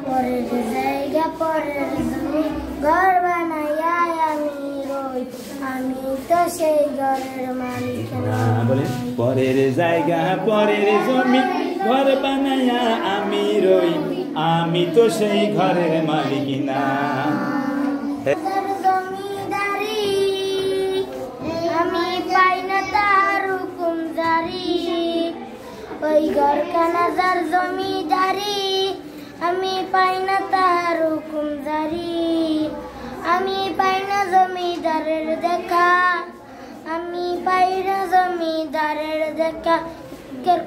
পরের জায়গা পরের জমি ঘর বানাইয়া আমি রই, আমি তো সেই ঘরের মালিক না। বলেন পরের জায়গা পরের জমি ঘর বানাইয়া আমি রই, আমি তো সেই ঘরের মালিক না। জমিদারি আমি পাই না তার হুকুম জারি, ওই ঘরখানা যার জমিদারি আমি পাই না তার হুকুম জারি। আমি পাই না জমিদারের দেখা, আমি পাই না জমিদারের দেখা,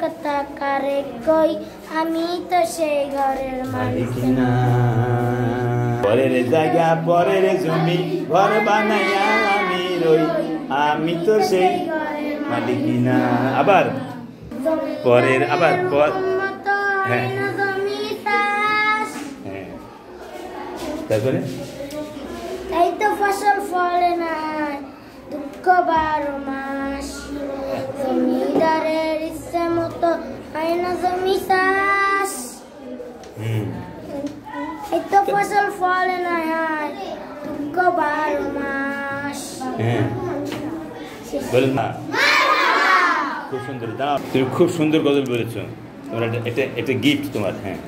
কথা কারে কই আমি তো সেই ঘরের মালিক না। পরের জায়গা পরের জমি ঘর বানাইয়া আমি রই, আমি তো সেই মালিক না। আবার পরের আবার পর হ্যাঁ হ্যাঁ তারপরে এই তো ফসল ফলে না দুঃখ 12 মাস, জমিদারের ইচ্ছে মতো হয় না জমি চাষ। এই তো ফসল ফলে না দুঃখ 12 মাস। বলেন না, খুব সুন্দর, তুমি খুব সুন্দর গজল বলেছো, তোমার এটা গিফট তোমার। হ্যাঁ।